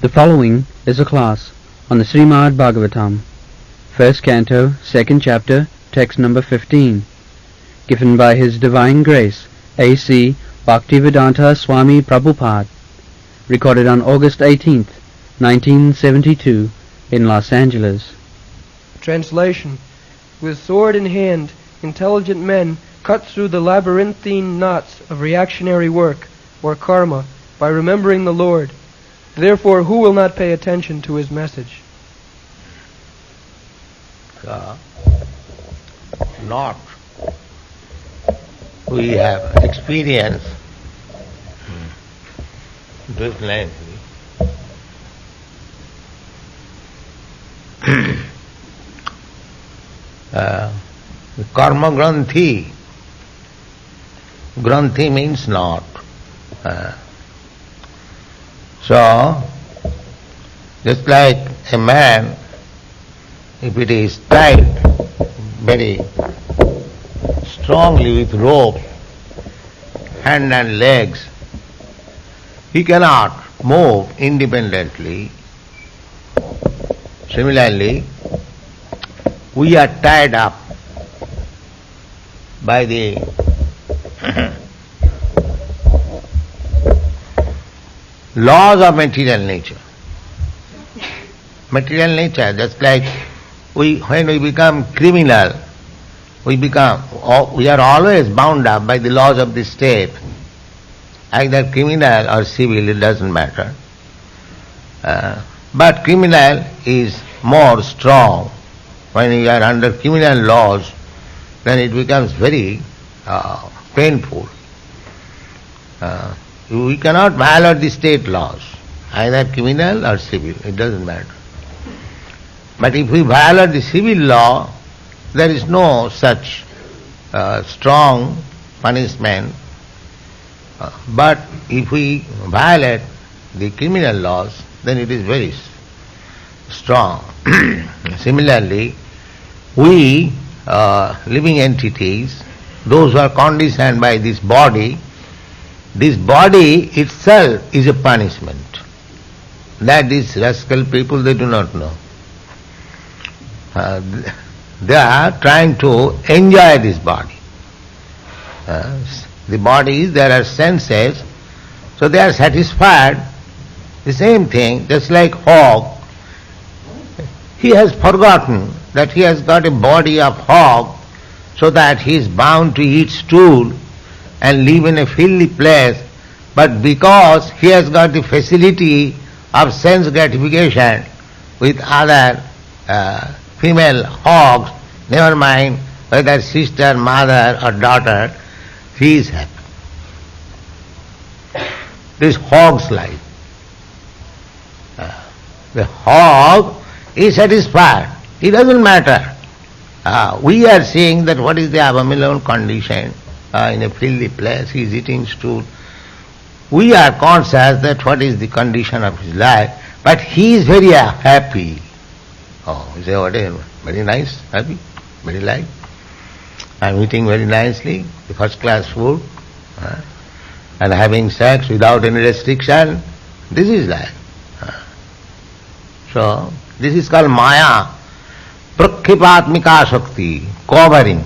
The following is a class on the Srimad Bhagavatam, first canto, second chapter, text number 15, given by His Divine Grace, A.C. Bhaktivedanta Swami Prabhupada, recorded on August 18th, 1972, in Los Angeles. Translation. With sword in hand, intelligent men cut through the labyrinthine knots of reactionary work, or karma, by remembering the Lord. Therefore, who will not pay attention to his message? Not we have experience definitely. Karma granthi. Granthi means knot. So, just like a man, if it is tied very strongly with rope, hand and legs, he cannot move independently. Similarly, we are tied up by the laws of material nature. Material nature, just like when we become criminal, we are always bound up by the laws of the state. Either criminal or civil, it doesn't matter. But criminal is more strong. When you are under criminal laws, then it becomes very painful. We cannot violate the state laws, either criminal or civil, it doesn't matter. But if we violate the civil law, there is no such strong punishment. But if we violate the criminal laws, then it is very strong. Similarly, we living entities, those who are conditioned by this body itself is a punishment. That these rascal people, they do not know. They are trying to enjoy this body. The body, there are senses, so they are satisfied. The same thing, just like hog. He has forgotten that he has got a body of hog, so that he is bound to eat stool and live in a filthy place, but because he has got the facility of sense gratification with other female hogs, never mind whether sister, mother or daughter, he is happy. This hog's life. The hog is satisfied. It doesn't matter. We are seeing that what is the abominable condition in a filthy place, he is eating stool. We are conscious that what is the condition of his life, but he is very happy. Oh, you say, what is very nice, happy, very light. I am eating very nicely, the first class food, and having sex without any restriction. This is life. So, this is called Maya, Prakhipatmika Shakti, covering.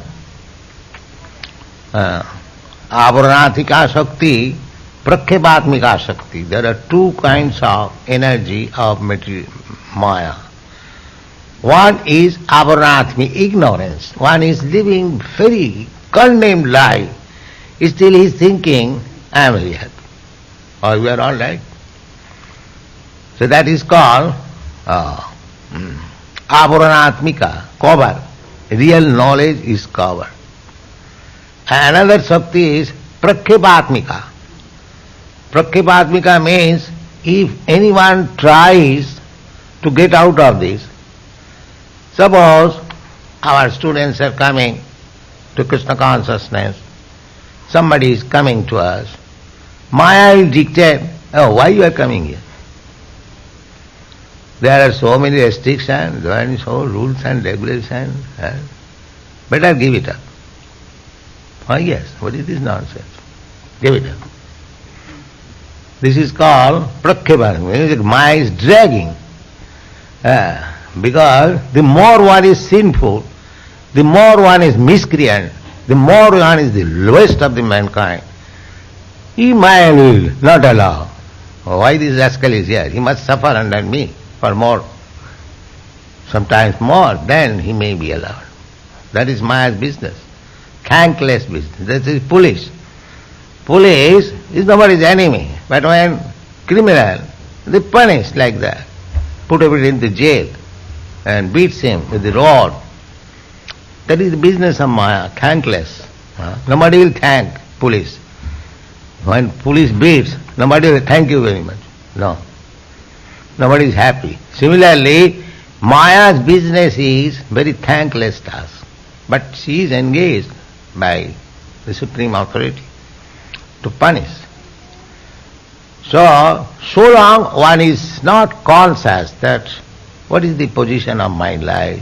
Avaranathika Shakti, Prakhipatmika Shakti. There are two kinds of energy of Maya. One is Avaranatmi, ignorance. One is living very condemned life. Still he is thinking, I am very happy. Or we are all right. So that is called Avaranatmika, cover. Real knowledge is cover. Another Shakti is Prakhipatmika. Prakhipatmika means if anyone tries to get out of this, suppose our students are coming to Krishna consciousness, somebody is coming to us, Maya will dictate, oh, why you are coming here? There are so many restrictions, there are so rules and regulations. Better give it up. Oh yes, what is this nonsense? Give it up. This is called prakhyabhang, means Maya is dragging. Because the more one is sinful, the more one is miscreant, the more one is the lowest of the mankind. Maya will not allow. Why this rascal is here? He must suffer under me for more, sometimes more, then he may be allowed. That is Maya's business. Thankless business. That is police. Police is nobody's enemy. But when criminal, they punish like that. Put him into jail and beats him with the rod. That is the business of Maya, thankless. Nobody will thank police. When police beats, nobody will thank you very much. No. Nobody is happy. Similarly, Maya's business is very thankless task. But she is engaged by the supreme authority to punish. So long one is not conscious that what is the position of my life,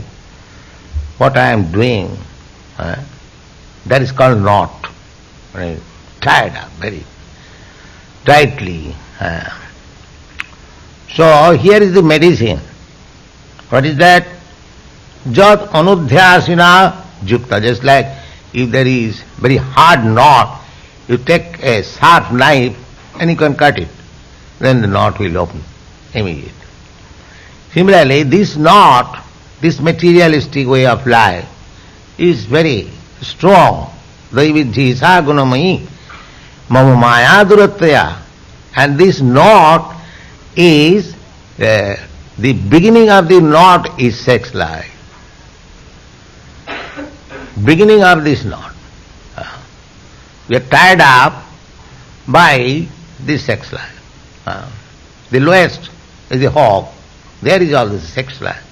what I am doing, that is called not. Tied up very tightly. So here is the medicine. What is that? Jat anudhyasina jukta. Just like if there is very hard knot, you take a sharp knife and you can cut it. Then the knot will open immediately. Similarly, this knot, this materialistic way of life is very strong. Daividhi sa gunamayi mama maya durattaya. And this knot is, the beginning of the knot is sex life. Beginning of this knot. We are tied up by this sex life. The lowest is the hog. There is all this sex life.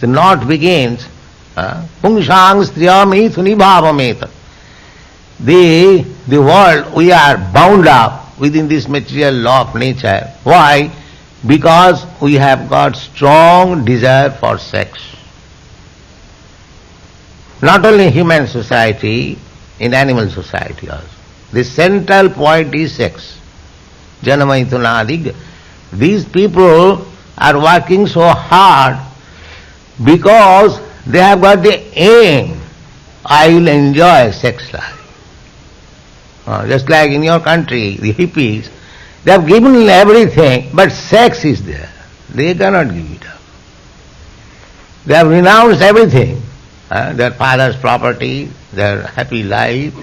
The knot begins, pungsang striyami sunibhavameta. The world, we are bound up within this material law of nature. Why? Because we have got strong desire for sex. Not only in human society, in animal society also. The central point is sex. Janamaitunadig. These people are working so hard because they have got the aim, I will enjoy sex life. Just like in your country, the hippies, they have given everything, but sex is there. They cannot give it up. They have renounced everything, their father's property, their happy life,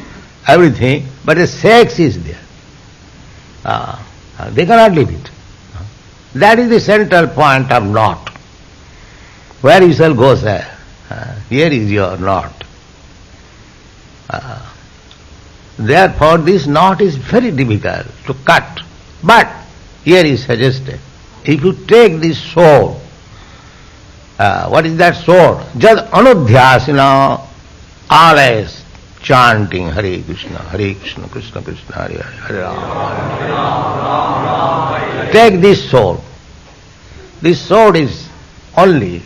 everything, but the sex is there. They cannot leave it. That is the central point of knot. Where you shall go, sir? Here is your knot. Therefore, this knot is very difficult to cut. But here is suggested, if you take this sword, what is that sword? Just anudhyasina, always chanting Hare Krishna, Krishna Krishna, Hare Hare, Hare Rama. Take this sword. This sword is only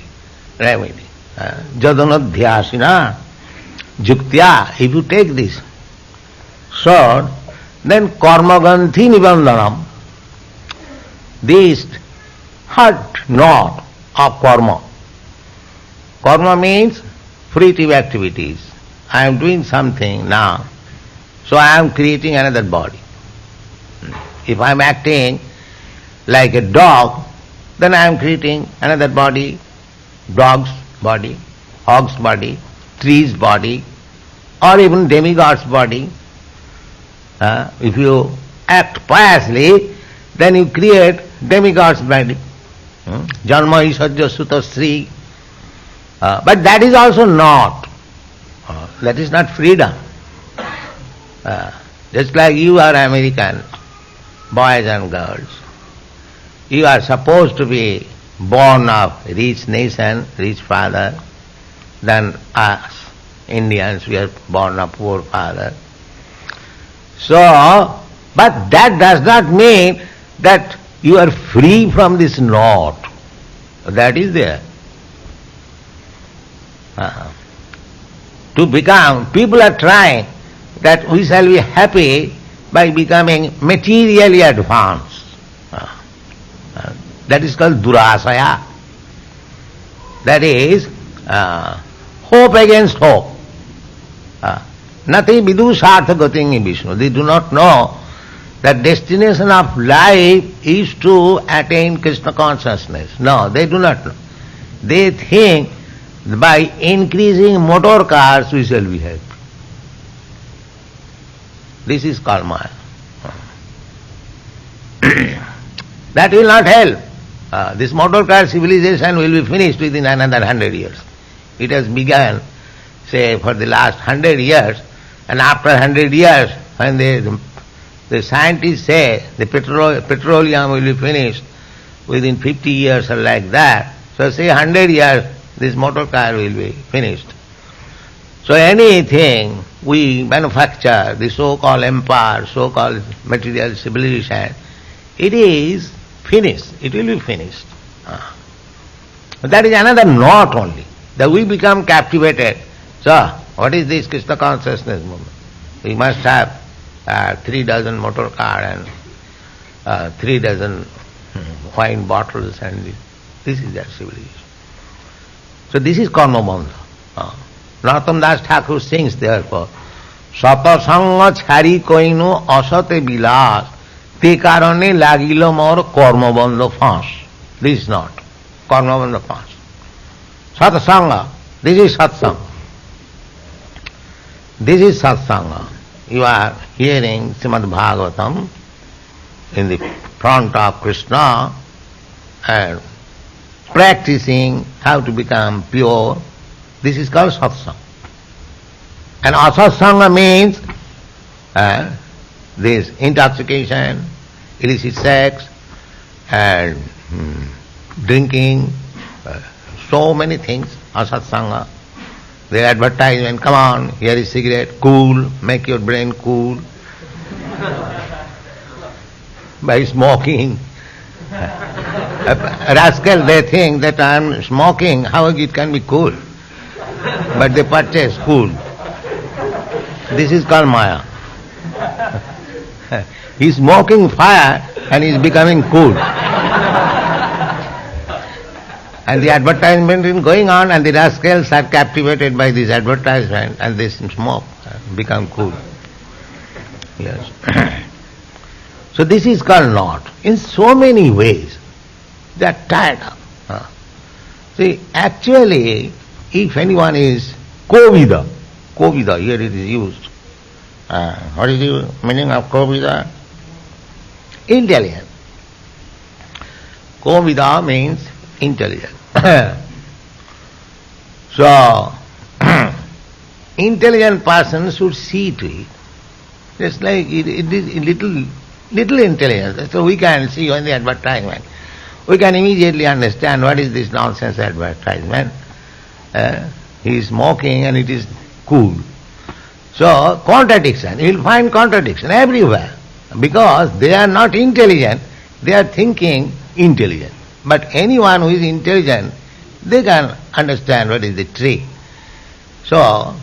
remedy. Jadanadhyasina juktya. If you take this sword, then karmaganthi nibandhanam, this hard knot of karma. Karma means fruitive activities. I am doing something now, so I am creating another body. If I am acting like a dog, then I am creating another body, dog's body, hog's body, tree's body, or even demigod's body. If you act piously, then you create demigod's body. Janma isajya sutta sri. But that is also not. That is not freedom. Just like you are American, boys and girls. You are supposed to be born of rich nation, rich father. Then us, Indians, we are born of poor father. So, but that does not mean that you are free from this knot. That is there. To become, people are trying that we shall be happy by becoming materially advanced. That is called durasaya. That is hope against hope. Nothing vidusartha gating in Vishnu. They do not know that destination of life is to attain Krishna consciousness. No, they do not know. They think by increasing motor cars we shall be happy. This is called Maya. That will not help. This motor car civilization will be finished within another 100 years. It has begun, say, for the last 100 years, and after 100 years, when the scientists say the petroleum will be finished within 50 years or like that, so say 100 years, this motor car will be finished. So anything we manufacture, the so-called empire, so-called material civilization, it is finished. It will be finished. That is another knot only, that we become captivated. So, what is this Krishna consciousness movement? We must have 3 dozen motor car and 3 dozen wine bottles, and this is their civilization. So this is karma bandha. Narottam Das Thakur sings therefore, Sata sanga chhari koino asate bilas, te karane lagilo mor karma bandha fas. This is not. Karma bandha fas. Sata sanga. This is satsang. This is satsanga. You are hearing Srimad Bhagavatam in the front of Krishna and practicing how to become pure. This is called satsang. And asatsanga means this intoxication, illicit sex, and drinking, so many things, asatsanga. The advertisement, come on, here is cigarette, cool, make your brain cool. By smoking. Rascal, they think that I am smoking, how it can be cool? But they purchase cool. This is called Maya. He is smoking fire and he is becoming cool. And the advertisement is going on, and the rascals are captivated by this advertisement, and they smoke, become cool. Yes. So this is called knot. In so many ways, they are tied up. See, actually, if anyone is kovida, here it is used. What is the meaning of kovida? Intelligent. Kovida means intelligent. So, intelligent person should see to it. Just like it is little intelligence. So we can see on the advertisement. We can immediately understand what is this nonsense advertisement. He is smoking and it is cool. So, contradiction. You will find contradiction everywhere. Because they are not intelligent, they are thinking intelligent. But anyone who is intelligent, they can understand what is the trick. So,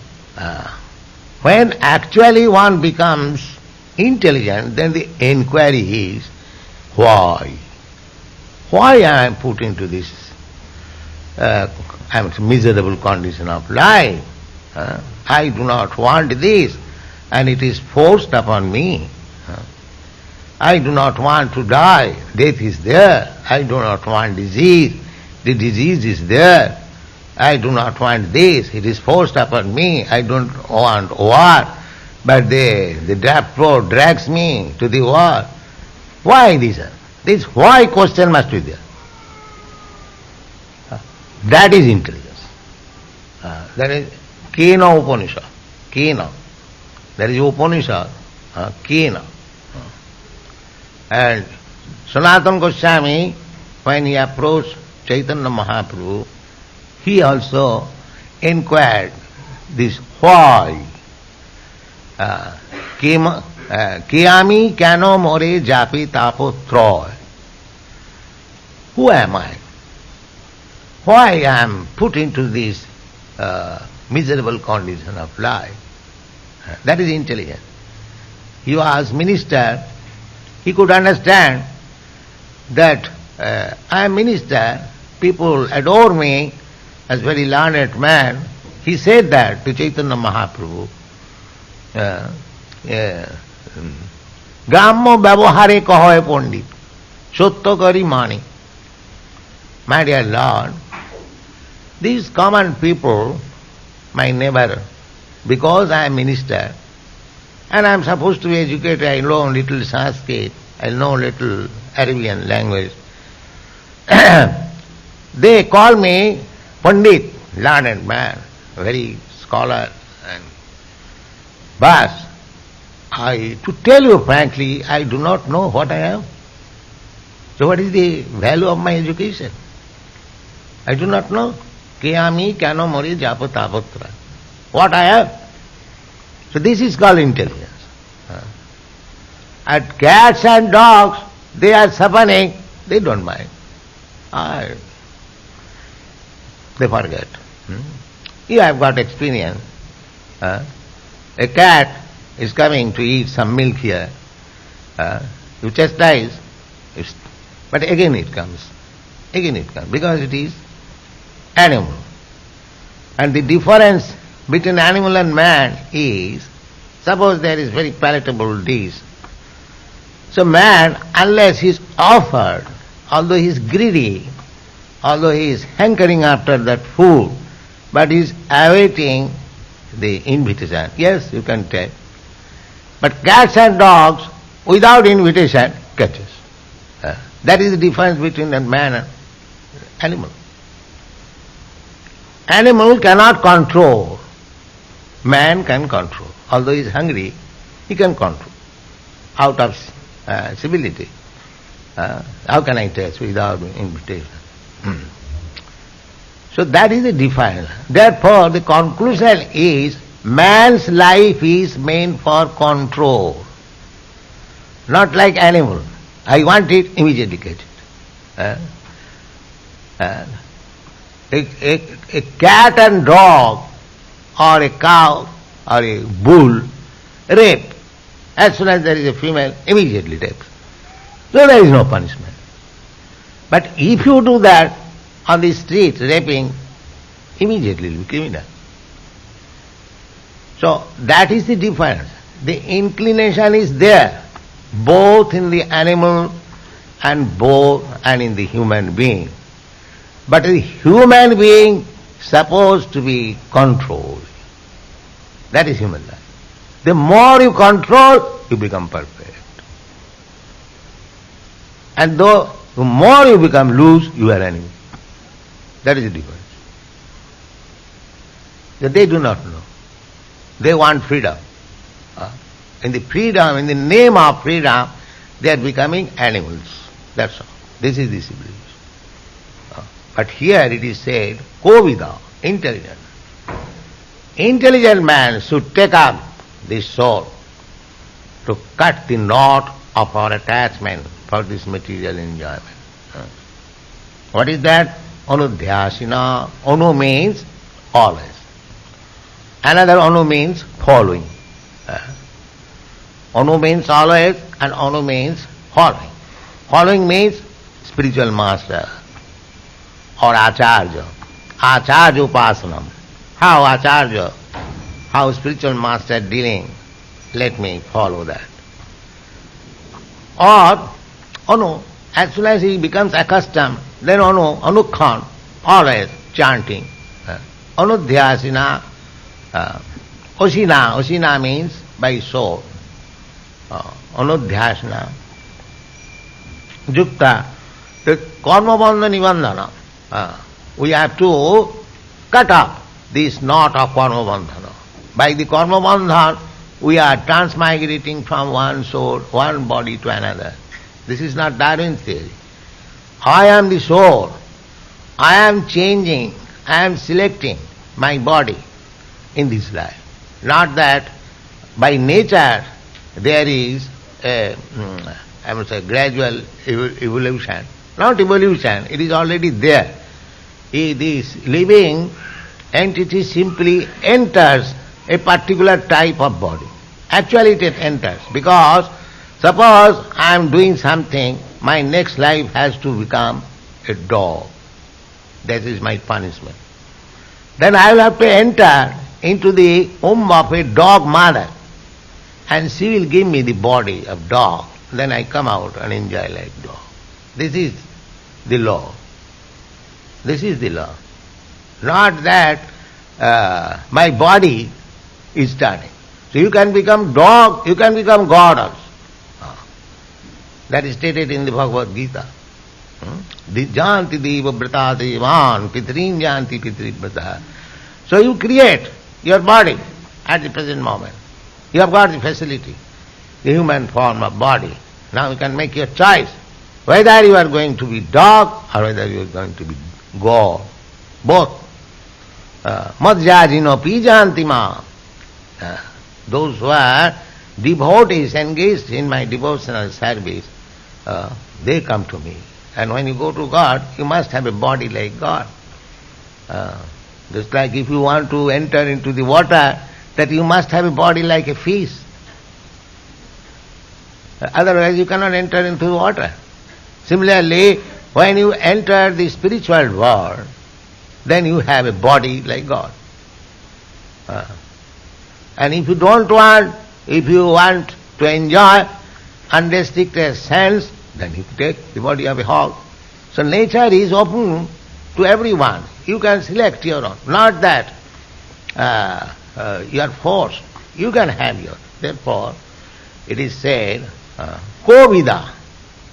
when actually one becomes intelligent, then the inquiry is, why? Why I am put into this miserable condition of life? I do not want this, and it is forced upon me. I do not want to die. Death is there. I do not want disease. The disease is there. I do not want this. It is forced upon me. I don't want war. But the draft road drags me to the war. Why this? This why question must be there. That is intelligence. That is Kena Upanishad. Kena. That is Upanishad. Kena. And Sanatana Goswami, when he approached Chaitanya Mahaprabhu, he also inquired this why. Kiyami kano more japi tapo troy. Who am I? Why I am put into this miserable condition of life? That is intelligence. he was minister, he could understand that I am minister, people adore me as very learned man. He said that to Chaitanya Mahaprabhu. Grammo ব্যবহারে কহয় পণ্ডিত সত্য করি মানি. My dear Lord, these common people, my neighbor, because I am minister and I am supposed to be educated, I know little Sanskrit, I know little Arabian language. They call me Pandit, learned man, very scholar. But to tell you frankly, I do not know what I am. So what is the value of my education? I do not know. Ke ami kano mori japo tapatra. What I am. So this is called intelligence. And cats and dogs, they are suffering, they don't mind. They forget. You have got experience. A cat is coming to eat some milk here. You chastise, but again it comes. Again it comes, because it is animal. And the difference between animal and man is, suppose there is very palatable dish. So man, unless he is offered, although he is greedy, although he is hankering after that food, but he is awaiting the invitation. Yes, you can take. But cats and dogs, without invitation, catches. That is the difference between a man and animal. Animal cannot control. Man can control. Although he is hungry, he can control. Out of civility. How can I taste without invitation? So that is the difference. Therefore, the conclusion is, man's life is meant for control. Not like animal. I want it, immediately get it. A cat and dog, or a cow, or a bull, rape. As soon as there is a female, immediately rapes. So there is no punishment. But if you do that on the street, raping, immediately you will be criminal. So that is the difference. The inclination is there, both in the animal and in the human being. But the human being supposed to be controlled. That is human life. The more you control, you become perfect. And though the more you become loose, you are enemy. That is the difference. That they do not know. They want freedom. In the freedom, in the name of freedom, they are becoming animals. That's all. This is the civilization. But here it is said, Kovida, intelligent. Intelligent man should take up this soul to cut the knot of our attachment for this material enjoyment. What is that? Anudhyasina. Anu means always. Another anu means following. Anu means always, and anu means following. Following means spiritual master or acharya. Acharya upasanam. How acharya, how spiritual master dealing, let me follow that. Or anu, as soon as he becomes accustomed, then anukhan, always chanting. Anudhyasina, osina means by soul. Anudhyasina, yukta, the karma bandha nibandhana. We have to cut up this knot of karma bandhana. By the karma bandhana, we are transmigrating from one soul, one body to another. This is not Darwin's theory. I am the soul. I am changing, I am selecting my body in this life. Not that by nature there is a gradual evolution. Not evolution, it is already there. This living entity simply enters a particular type of body Actually it enters, because suppose I am doing something, my next life has to become a dog. That is my punishment. Then I will have to enter into the womb of a dog mother, and she will give me the body of dog. Then I come out and enjoy like dog. This is the law. This is the law. Not that my body is turning. So you can become dog, you can become God also. That is stated in the Bhagavad Gita. Janti deva brata devan, pitrin janti pitri brata. So you create your body at the present moment. You have got the facility, the human form of body. Now you can make your choice, whether you are going to be dog or whether you are going to be God. Both. Madhyajino pijanti ma. Those who are devotees engaged in my devotional service, they come to me. And when you go to God, you must have a body like God. Just like if you want to enter into the water, that you must have a body like a fish. Otherwise you cannot enter into the water. Similarly, when you enter the spiritual world, then you have a body like God. And if you don't want, if you want to enjoy unrestricted sense, then you take the body of a hog. So nature is open to everyone. You can select your own. Not that you are forced. You can have yours. Therefore, it is said, Kovida.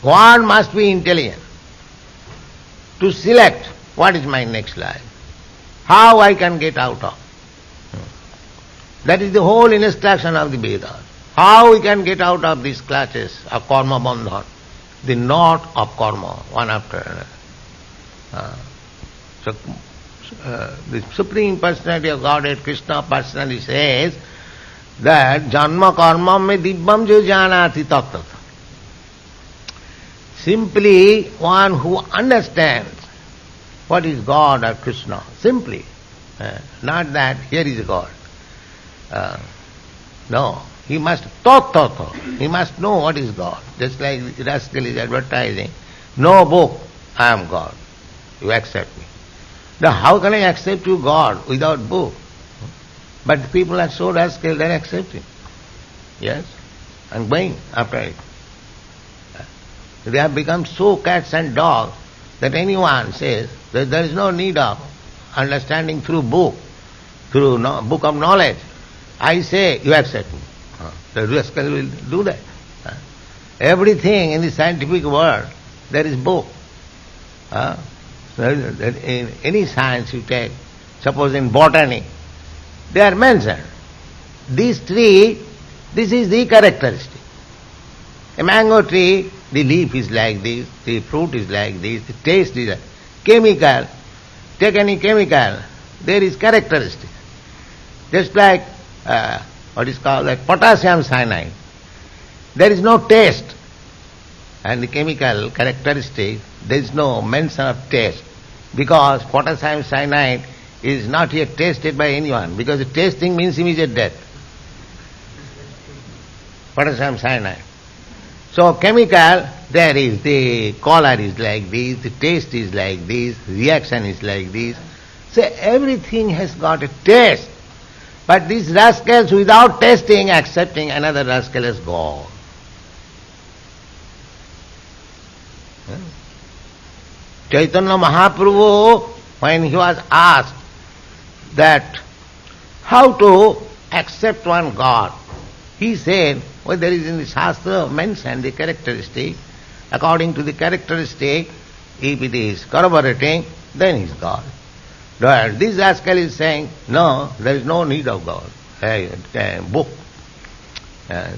One must be intelligent to select what is my next life, how I can get out of. That is the whole instruction of the Vedas. How we can get out of these clutches of karma bandhan, the knot of karma, one after another. So the Supreme Personality of Godhead, Krishna personally says that janma karma me dibbam jo janati tattat. Simply one who understands what is God or Krishna, simply, not that here is God. No, he must he must know what is God. Just like the rascal is advertising, no book, I am God. You accept me. Now how can I accept you God without book? But people are so rascal, they are accepting. Yes, and going after it. They have become so cats and dogs that anyone says that there is no need of understanding through book, through book of knowledge. I say, you accept me. The rascal will do that. Everything in the scientific world, there is book. In any science you take, suppose in botany, they are mentioned. This tree, this is the characteristic. A mango tree, the leaf is like this, the fruit is like this, the taste is like chemical. Take any chemical, there is characteristic. Just like what is called like potassium cyanide. There is no taste. And the chemical characteristic, there is no mention of taste. Because potassium cyanide is not yet tasted by anyone. Because the tasting means immediate death. Potassium cyanide. So chemical, there is, the color is like this, the taste is like this, reaction is like this. So everything has got a taste. But these rascals, without tasting, accepting another rascal as God. Chaitanya Mahaprabhu, when he was asked that how to accept one God, he said, well, there is in the Shastra mentioned the characteristic. According to the characteristic, if it is corroborating, then he is God. But this rascal is saying, no, there is no need of God, book.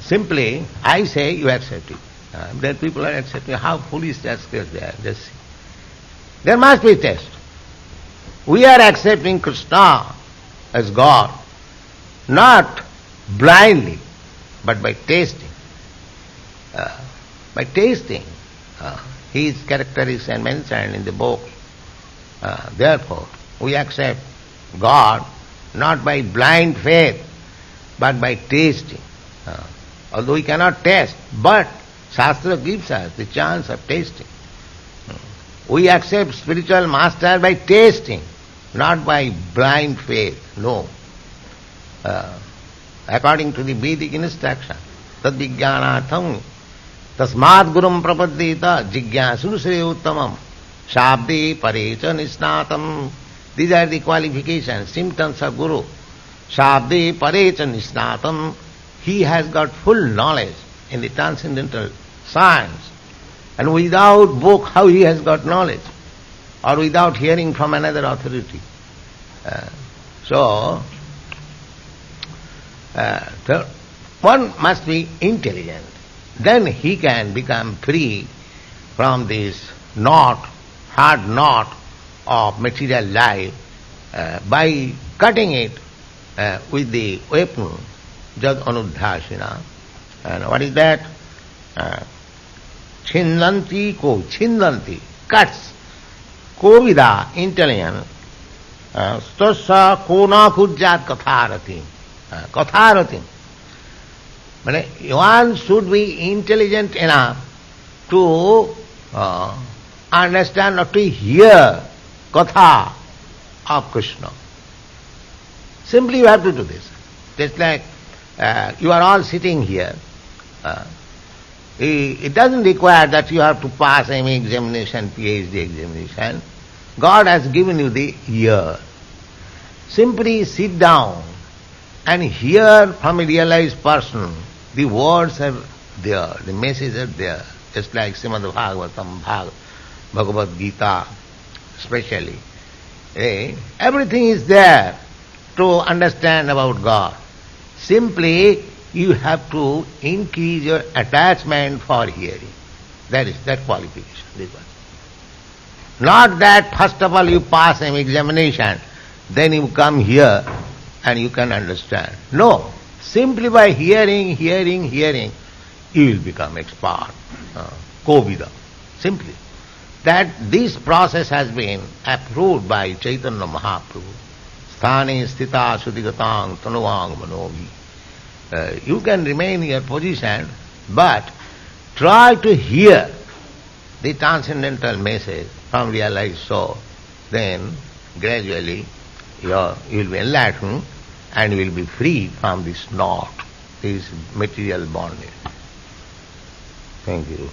Simply, I say, you accept it. Then people are accepting. How foolish rascals they are. Just see. There must be test. We are accepting Krishna as God, not blindly, but by tasting. By tasting. His characteristics are mentioned in the book. Therefore, we accept God not by blind faith, but by tasting. Although we cannot taste, but Shastra gives us the chance of tasting. We accept spiritual master by tasting, not by blind faith, no. According to the Vedic instruction, tad vijnanatham tasmad gurum prapaddita jigyasunu sre uttamam shabde parecha nisnatam. These are the qualifications, symptoms of Guru. Shabde parecha nisnatam. He has got full knowledge in the transcendental science. And without book, how he has got knowledge? Or without hearing from another authority? So, one must be intelligent. Then he can become free from this hard knot of material life by cutting it with the weapon, jad anudhashina. And what is that? Chindanti, cuts. Kovida, intelligent. Stasa kona kujjat katharatim. Katharatim. But one should be intelligent enough to understand or to hear katha of Krishna. Simply you have to do this. Just like you are all sitting here. It doesn't require that you have to pass MA examination, PhD examination. God has given you the ear. Simply sit down and hear from a realized person. The words are there, the messages are there. Just like Srimad Bhagavatam, Bhagavad Gita especially. Everything is there to understand about God. Simply you have to increase your attachment for hearing. That qualification required. Not that first of all you pass an examination, then you come here and you can understand. No. Simply by hearing, you will become expert. Kovida. Simply. That this process has been approved by Chaitanya Mahaprabhu. Sthane sthita sudigatang tanuvang manovi. You can remain in your position, but try to hear the transcendental message from realized soul. Then gradually you will be enlightened and you will be free from this knot, this material bondage. Thank you.